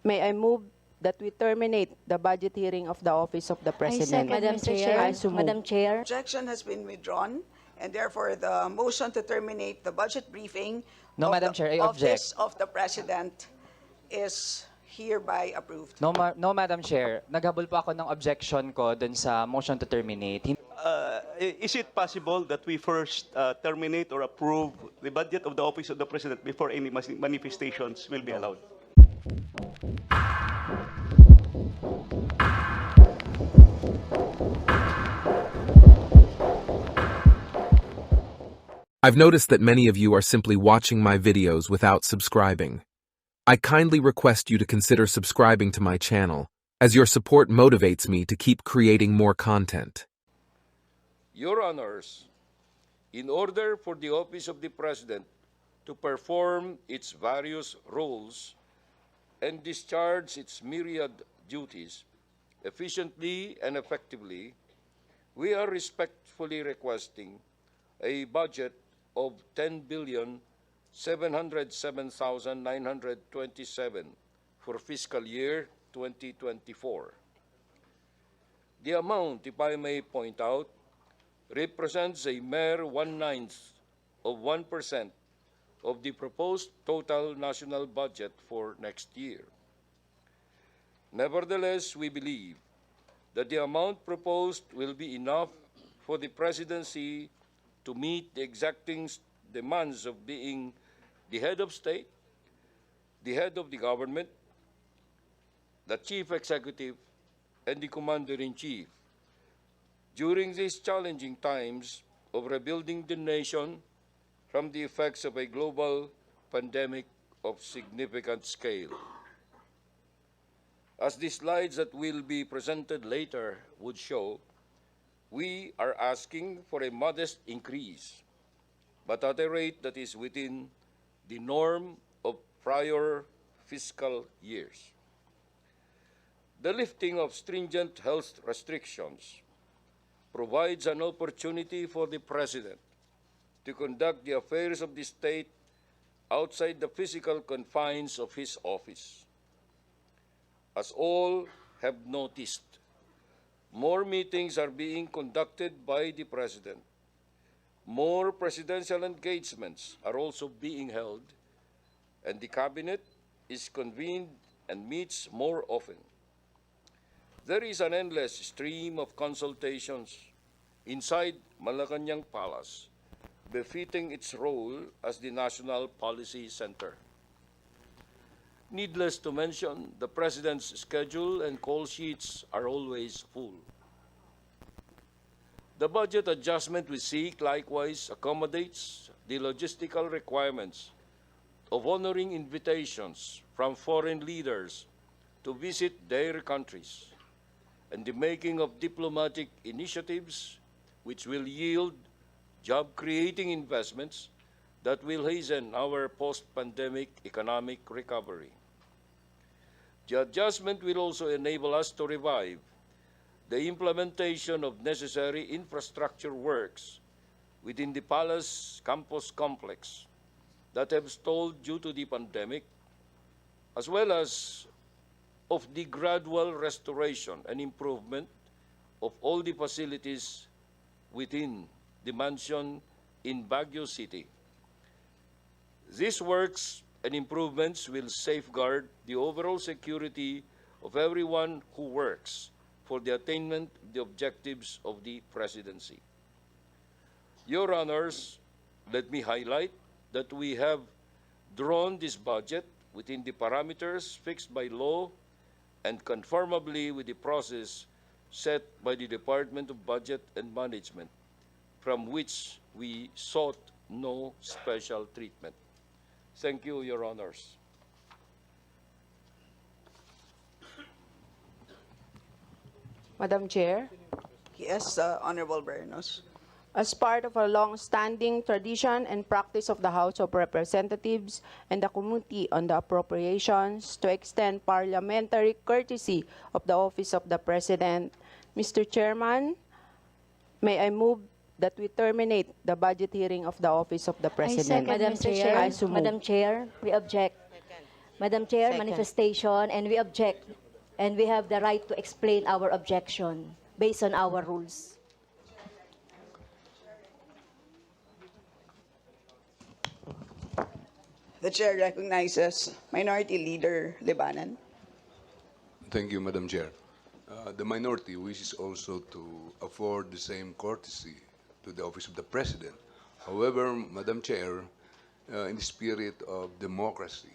May I move that we terminate the budget hearing of the Office of the President? Madam Mr. Chair. I so move. Madam Chair. Objection has been withdrawn, and therefore the motion to terminate the budget briefing No, of Madam the Chair, I object. Office of the President is hereby approved. No, Madam Chair. Naghabol po ako ng objection ko dun sa motion to terminate. Is it possible that we first terminate or approve the budget of the Office of the President before any manifestations will be allowed? I've noticed that many of you are simply watching my videos without subscribing. I kindly request you to consider subscribing to my channel, as your support motivates me to keep creating more content. Your Honors, in order for the Office of the President to perform its various roles and discharge its myriad duties efficiently and effectively, we are respectfully requesting a budget of 10,707,927 for fiscal year 2024. The amount, if I may point out, represents a mere 1/9 of 1% of the proposed total national budget for next year. Nevertheless, we believe that the amount proposed will be enough for the presidency to meet the exacting demands of being the head of state, the head of the government, the chief executive, and the commander-in-chief during these challenging times of rebuilding the nation from the effects of a global pandemic of significant scale. As the slides that will be presented later would show, we are asking for a modest increase, but at a rate that is within the norm of prior fiscal years. The lifting of stringent health restrictions provides an opportunity for the President to conduct the affairs of the state outside the physical confines of his office. As all have noticed, more meetings are being conducted by the President. More presidential engagements are also being held, and the Cabinet is convened and meets more often. There is an endless stream of consultations inside Malacanang Palace, befitting its role as the National Policy Center. Needless to mention, the President's schedule and call sheets are always full. The budget adjustment we seek likewise accommodates the logistical requirements of honoring invitations from foreign leaders to visit their countries and the making of diplomatic initiatives which will yield job-creating investments that will hasten our post-pandemic economic recovery. The adjustment will also enable us to revive the implementation of necessary infrastructure works within the Palace Campus Complex that have stalled due to the pandemic, as well as of the gradual restoration and improvement of all the facilities within the mansion in Baguio City. These works and improvements will safeguard the overall security of everyone who works for the attainment of the objectives of the presidency. Your Honors, let me highlight that we have drawn this budget within the parameters fixed by law and conformably with the process set by the Department of Budget and Management, from which we sought no special treatment. Thank you, Your Honors. Madam Chair, Yes, Honorable Bernos. as part of a long-standing tradition and practice of the House of Representatives and the Committee on the Appropriations to extend parliamentary courtesy of the Office of the President, Mr. Chairman, may I move that we terminate the budget hearing of the Office of the President? Madam Chair. I so move. Madam Chair, we object. Madam Chair, Second. manifestation, and we object. And we have the right to explain our objection based on our rules. The chair recognizes Minority Leader Libanan. Thank you, Madam Chair. The minority wishes also to afford the same courtesy to the Office of the President. However, Madam Chair, in the spirit of democracy,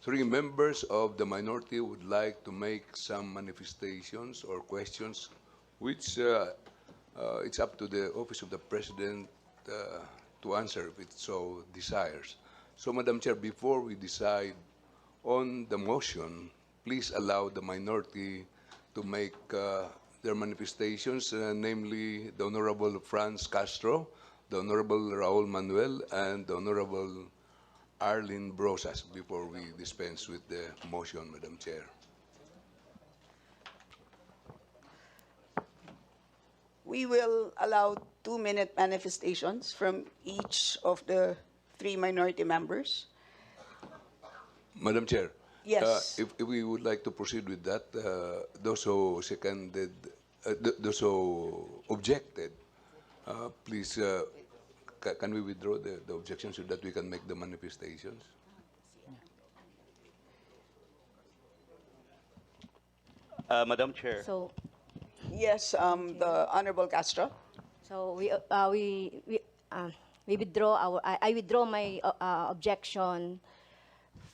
three members of the minority would like to make some manifestations or questions, which it's up to the Office of the President to answer if it so desires. So, Madam Chair, before we decide on the motion, please allow the minority to make their manifestations, namely the Honorable Franz Castro, the Honorable Raul Manuel, and the Honorable Arlene Brosas, before we dispense with the motion, Madam Chair. We will allow 2-minute manifestations from each of the 3 minority members. Madam Chair. Yes. If we would like to proceed with that, those who seconded, those who objected, please, can we withdraw the objection so that we can make the manifestations? Madam Chair. So, Yes, the Honorable Castro. so we withdraw our. I withdraw my objection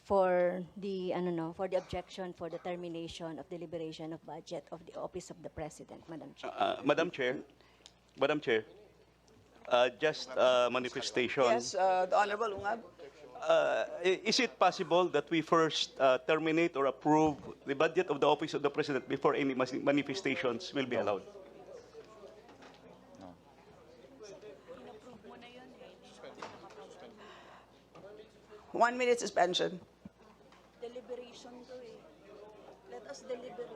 for the for the objection for the termination of deliberation of budget of the Office of the President, Madam Chair. Madam Chair, just manifestation. Yes, the Honorable Ungab. Is it possible that we first terminate or approve the budget of the Office of the President before any manifestations will be allowed? 1-minute suspension. Deliberation to eh. Let us deliberate.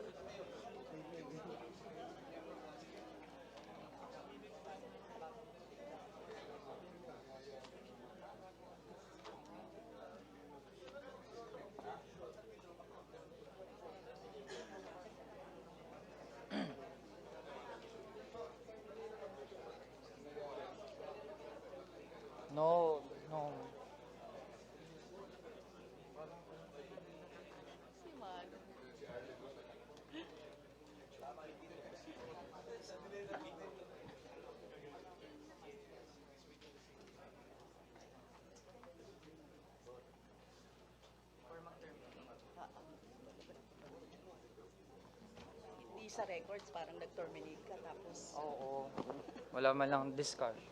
No, no. Hindi sa records, parang nag-terminate ka tapos Oo. Wala man lang discussion.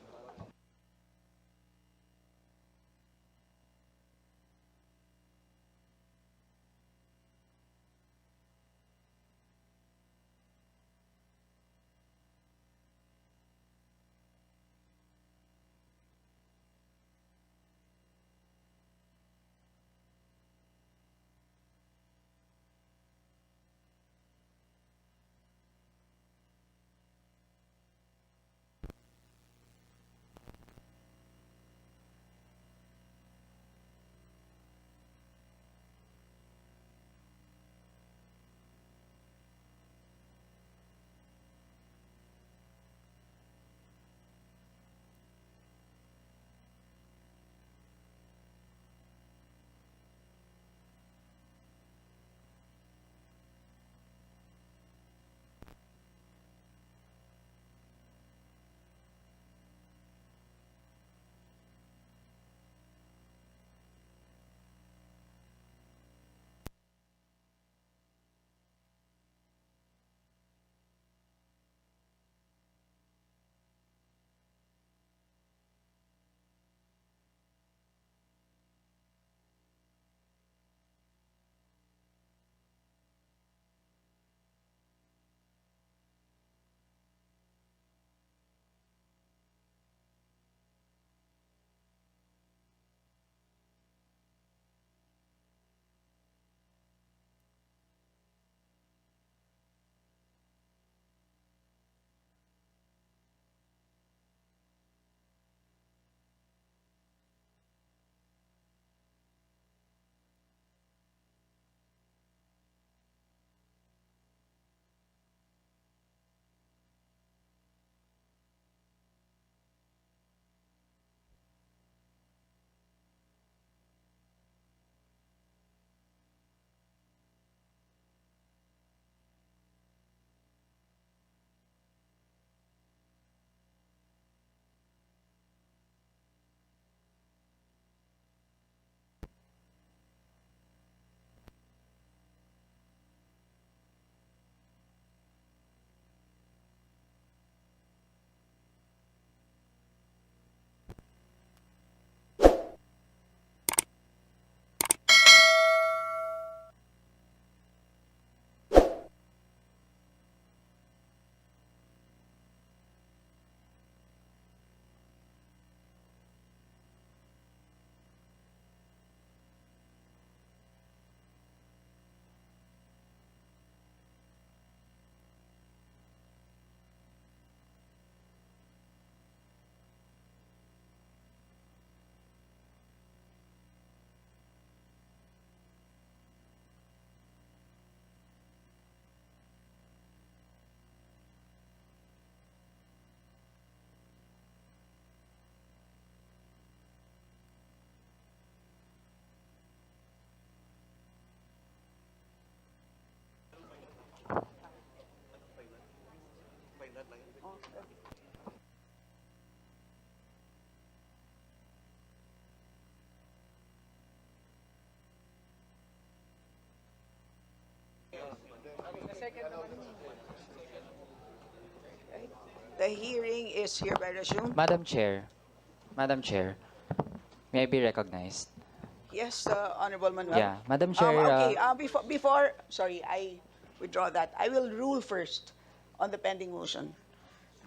the hearing is hereby resumed. Madam Chair, may I be recognized? Yes, Honorable Manuel. Yeah, Madam Chair, Okay, sorry, I withdraw that. I will rule first on the pending motion.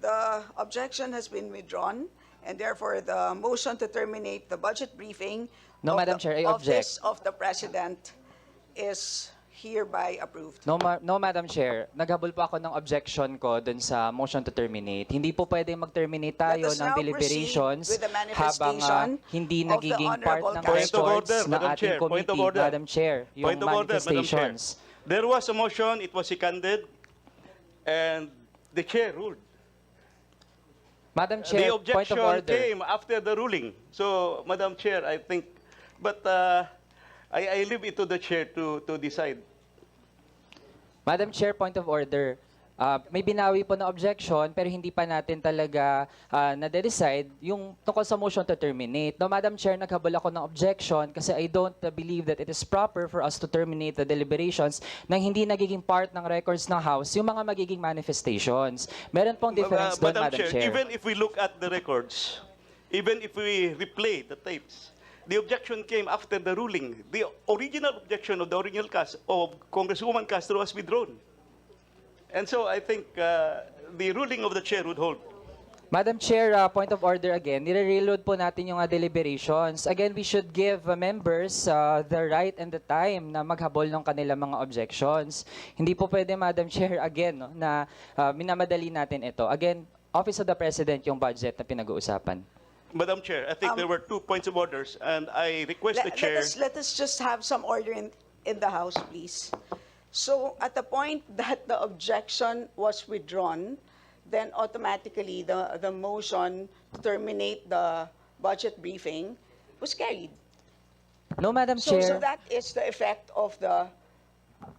The objection has been withdrawn, and therefore the motion to terminate the budget briefing No, of Madam the Chair, I Office object. of the President is hereby approved. No, Madam Chair. Naghabol po ako ng objection ko dun sa motion to terminate. Hindi po pwedeng mag-terminate tayo Let us ng now deliberations proceed with the habang manifestation hindi of the nagiging part Honorable ng Castro. Point of records order, ng Madam ating Chair. Point of committee, order. Madam Chair, yung Point of order, Madam Chair. manifestations. There was a motion, it was seconded, and the chair ruled. Madam The Chair, point objection of order. came after the ruling. So, Madam Chair, I think, but I leave it to the chair to decide. Madam Chair, point of order. May binawi po na objection pero hindi pa natin talaga na-decide yung tungkol sa motion to terminate. No, Madam Chair, naghabol ako ng objection kasi I don't believe that it is proper for us to terminate the deliberations nang hindi nagiging part ng records ng House yung mga magiging manifestations. Meron pong difference doon, Madam Chair. Even if we look at the records, even if we replay the tapes, the objection came after the ruling. The original objection of the original cast of Congresswoman Castro was withdrawn. And so I think the ruling of the chair would hold. Madam Chair, point of order again, nire-reload po natin yung deliberations. Again, we should give members the right and the time na maghabol ng kanilang mga objections. Hindi po pwede, Madam Chair, again, no, na minamadali natin ito. Again, Office of the President yung budget na pinag-uusapan. Madam Chair, I think there were 2 points of orders, and I request the chair. Let us just have some order in the House, please. So at the point that the objection was withdrawn, then automatically the motion to terminate the budget briefing was carried. No, Madam So Chair. that is the effect of the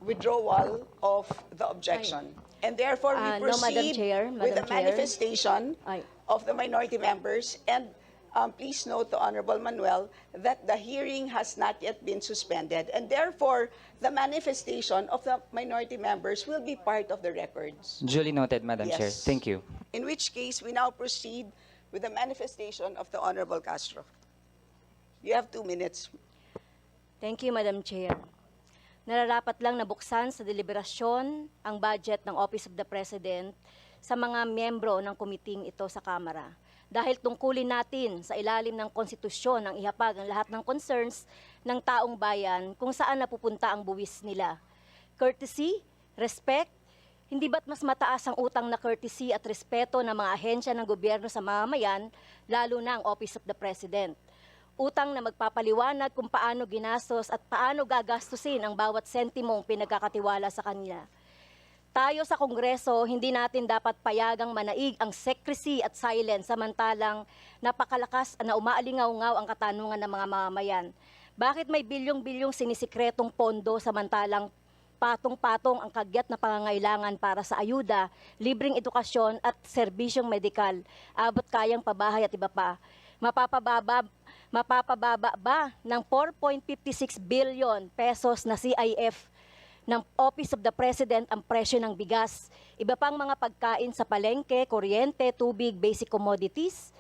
withdrawal of the objection. And therefore, we No, Madam proceed Chair, with the Madam Chair. manifestation Ay. of the minority members. And please note to Honorable Manuel that the hearing has not yet been suspended. And therefore, the manifestation of the minority members will be part of the records. Duly noted, Madam Chair. Yes. Thank you. In which case, we now proceed with the manifestation of the Honorable Castro. You have 2 minutes. Thank you, Madam Chair. Nararapat lang nabuksan sa deliberasyon ang budget ng Office of the President sa mga miyembro ng komiting ito sa Kamara. Dahil tungkulin natin sa ilalim ng konstitusyon ang ihapag ang lahat ng concerns ng taong bayan kung saan napupunta ang buwis nila. Courtesy, respect, hindi ba't mas mataas ang utang na courtesy at respeto ng mga ahensya ng gobyerno sa mamamayan, lalo na ang Office of the President? Utang na magpapaliwanag kung paano ginastos at paano gagastusin ang bawat sentimong pinagkakatiwala sa kanila. Tayo sa Kongreso, hindi natin dapat payagang manaig ang secrecy at silence samantalang napakalakas na umaalingaw-ngaw ang katanungan ng mga mamamayan. Bakit may bilyong-bilyong sinisikretong pondo samantalang patong-patong ang kagyat na pangangailangan para sa ayuda, libreng edukasyon at serbisyong medikal, abot kayang pabahay at iba pa? Mapapababa ba ng 4.56 billion pesos na CIF ng Office of the President ang presyo ng bigas, iba pang mga pagkain sa palengke, kuryente, tubig, basic commodities?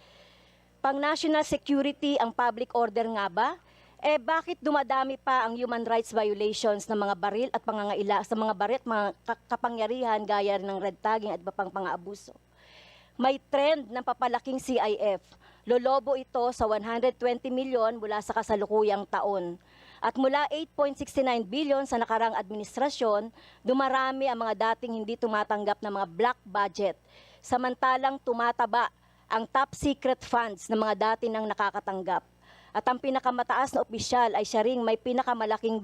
Pang national security ang public order nga ba? Bakit dumadami pa ang human rights violations ng mga baril at pangangaila sa mga baril at mga kapangyarihan gaya ng red tagging at iba pang pang-aabuso? May trend ng papalaking CIF. Lolobo ito sa 120 milyon mula sa kasalukuyang taon. At mula 8.69 billion sa nakarang administrasyon, dumarami ang mga dating hindi tumatanggap ng mga black budget. Samantalang tumataba ang top secret funds ng mga dati nang nakakatanggap. At ang pinakamataas na opisyal ay siya ring may pinakamalaking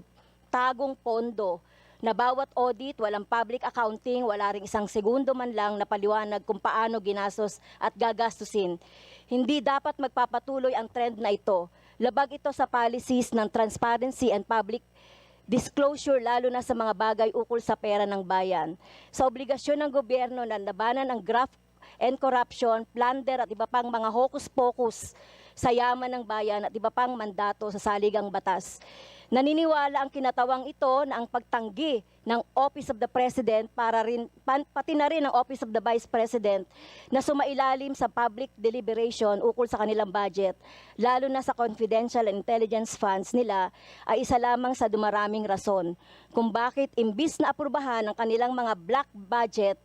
tagong pondo na bawat audit, walang public accounting, wala ring isang segundo man lang na paliwanag kung paano ginastos at gagastusin. Hindi dapat magpapatuloy ang trend na ito. Labag ito sa policies ng transparency and public disclosure lalo na sa mga bagay ukol sa pera ng bayan. Sa obligasyon ng gobyerno na labanan ang graft and corruption, plunder at iba pang mga hocus-pocus sa yaman ng bayan at iba pang mandato sa saligang batas. Naniniwala ang kinatawang ito na ang pagtanggi ng Office of the President pati na rin ang Office of the Vice President na sumailalim sa public deliberation ukol sa kanilang budget, lalo na sa confidential and intelligence funds nila, ay isa lamang sa dumaraming rason kung bakit imbis na aprubahan ang kanilang mga black budget,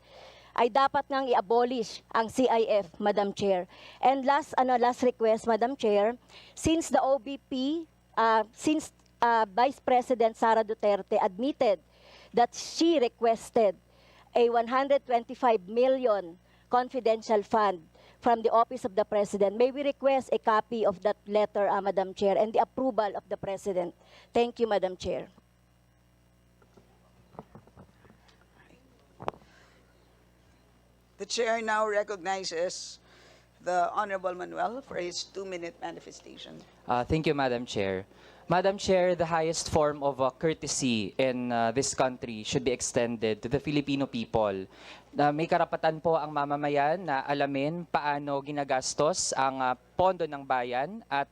ay dapat ngang i-abolish ang CIF, Madam Chair. And last request, Madam Chair, since the OVP, Vice President Sara Duterte admitted that she requested a 125 million confidential fund from the Office of the President. May we request a copy of that letter, Madam Chair, and the approval of the President. Thank you, Madam Chair. The chair now recognizes the Honorable Manuel for his 2-minute manifestation. Thank you, Madam Chair. Madam Chair, the highest form of courtesy in this country should be extended to the Filipino people. May karapatan po ang mamamayan na alamin paano ginagastos ang pondo ng bayan at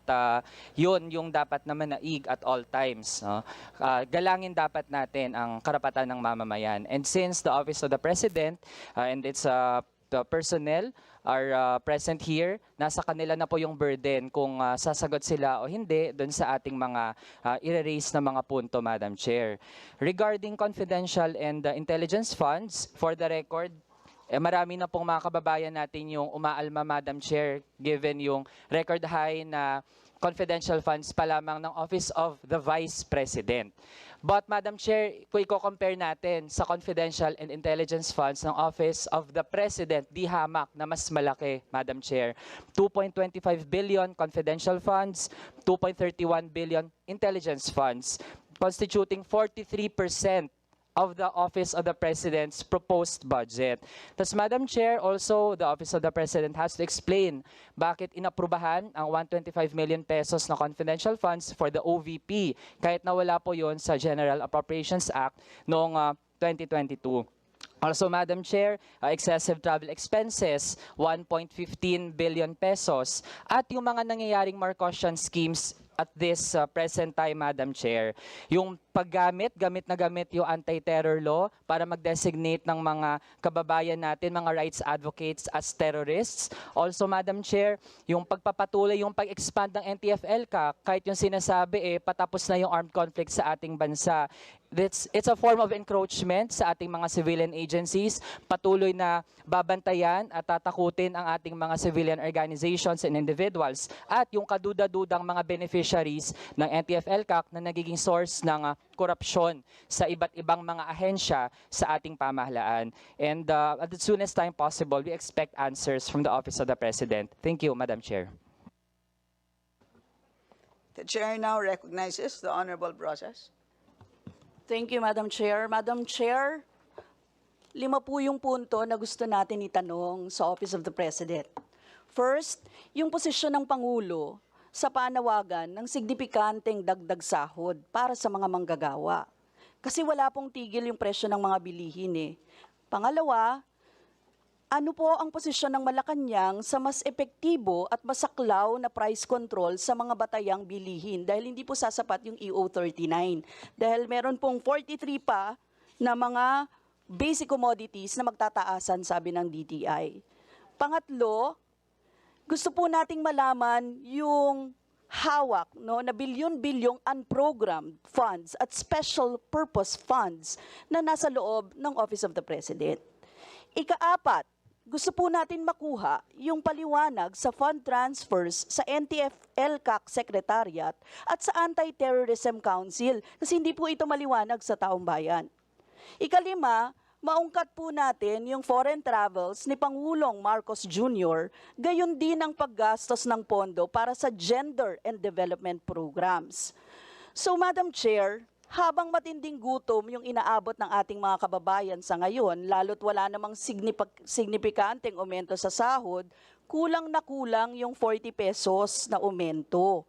yun yung dapat na manaig at all times. Galangin dapat natin ang karapatan ng mamamayan. And since the Office of the President and its the personnel are present here, nasa kanila na po yung burden kung sasagot sila o hindi doon sa ating mga i-raise na mga punto, Madam Chair. Regarding confidential and intelligence funds, for the record, marami na pong mga kababayan natin yung umaalma, Madam Chair, given yung record high na confidential funds pa lamang ng Office of the Vice President. But Madam Chair, kung i-compare natin sa confidential and intelligence funds ng Office of the President, di hamak na mas malaki, Madam Chair. 2.25 billion confidential funds, 2.31 billion intelligence funds, constituting 43% of the Office of the President's proposed budget. Thus, Madam Chair, also the Office of the President has to explain bakit inaprubahan ang 125 million pesos na confidential funds for the OVP kahit na wala po yon sa General Appropriations Act noong 2022. Also, Madam Chair, excessive travel expenses, 1.15 billion pesos, at yung mga nangyayaring Marcosian schemes at this present time, Madam Chair, yung gamit yung anti-terror law para mag-designate ng mga kababayan natin, mga rights advocates as terrorists. Also, Madam Chair, yung pagpapatuloy, yung pag-expand ng NTF-ELCAC, kahit yung sinasabi, patapos na yung armed conflict sa ating bansa. It's a form of encroachment sa ating mga civilian agencies. Patuloy na babantayan at tatakutin ang ating mga civilian organizations and individuals at yung kaduda-dudang mga beneficiaries ng NTF-ELCAC na nagiging source ng korupsyon sa iba't ibang mga ahensya sa ating pamahalaan. And at the soonest time possible, we expect answers from the Office of the President. Thank you, Madam Chair. The chair now recognizes the Honorable Brosas. Thank you, Madam Chair. Madam Chair, 5 po yung punto na gusto natin itanong sa Office of the President. First, yung posisyon ng Pangulo sa panawagan ng signifikanteng dagdag sahod para sa mga manggagawa. Kasi wala pong tigil yung presyo ng mga bilihin. Pangalawa, ano po ang posisyon ng Malacanang sa mas epektibo at masaklaw na price control sa mga batayang bilihin? Dahil hindi po sasapat yung EO39. Dahil meron pong 43 pa na mga basic commodities na magtataasan, sabi ng DTI. Pangatlo, gusto po nating malaman yung hawak na bilyon-bilyong unprogrammed funds at special purpose funds na nasa loob ng Office of the President. Ika-4, gusto po natin makuha yung paliwanag sa fund transfers sa NTF-ELCAC Secretariat at sa Anti-Terrorism Council kasi hindi po ito maliwanag sa taong bayan. Ika-5, maungkat po natin yung foreign travels ni Pangulong Marcos Jr., gayon din ang paggastos ng pondo para sa gender and development programs. So, Madam Chair, habang matinding gutom yung inaabot ng ating mga kababayan sa ngayon, lalo't wala namang signifikanteng aumento sa sahod, kulang na kulang yung 40 pesos na aumento.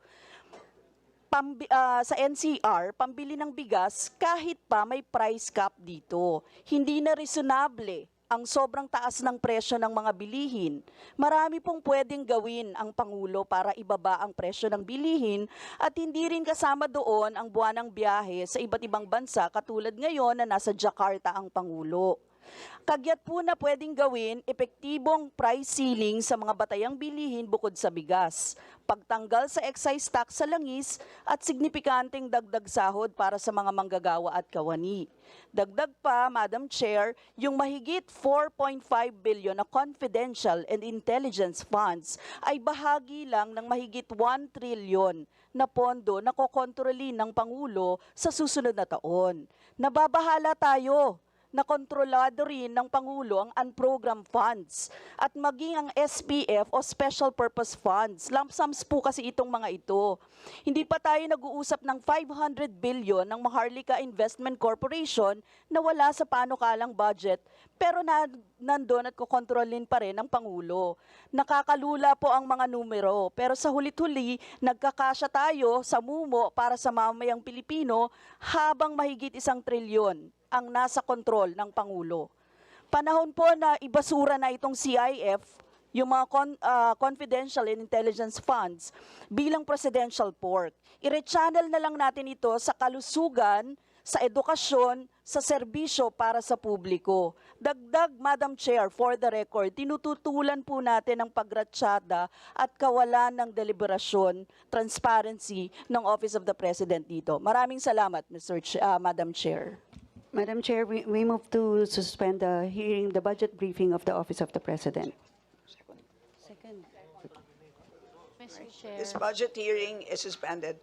Sa NCR, pambili ng bigas, kahit pa may price cap dito. Hindi na reasonable ang sobrang taas ng presyo ng mga bilihin. Marami pong pwedeng gawin ang Pangulo para ibaba ang presyo ng bilihin at hindi rin kasama doon ang buwanang biyahe sa iba't ibang bansa katulad ngayon na nasa Jakarta ang Pangulo. Kagyat po na pwedeng gawin, epektibong price ceiling sa mga batayang bilihin bukod sa bigas, pagtanggal sa excise tax sa langis at signifikanteng dagdag sahod para sa mga manggagawa at kawani. Dagdag pa, Madam Chair, yung mahigit 4.5 billion na confidential and intelligence funds ay bahagi lang ng mahigit 1 trillion na pondo na kokontrolin ng Pangulo sa susunod na taon. Nababahala tayo na kontrolado rin ng Pangulo ang unprogrammed funds at maging ang SPF o Special Purpose Funds. Lump sums po kasi itong mga ito. Hindi pa tayo nag-uusap ng 500 billion ng Maharlika Investment Corporation na wala sa panukalang budget pero nandun at kukontrolin pa rin ng Pangulo. Nakakalula po ang mga numero pero sa hulit-huli nagkakasya tayo sa mumo para sa mamayang Pilipino habang mahigit 1 trilyon ang nasa kontrol ng Pangulo. Panahon po na ibasura na itong CIF, yung mga confidential and intelligence funds, bilang presidential pork. I-rechannel na lang natin ito sa kalusugan, sa edukasyon, sa serbisyo para sa publiko. Dagdag, Madam Chair, for the record, tinututulan po natin ang pagratsyada at kawalan ng deliberasyon, transparency ng Office of the President dito. Maraming salamat, Madam Chair. Madam Chair, we move to suspend the hearing, the budget briefing of the Office of the President. This budget hearing is suspended.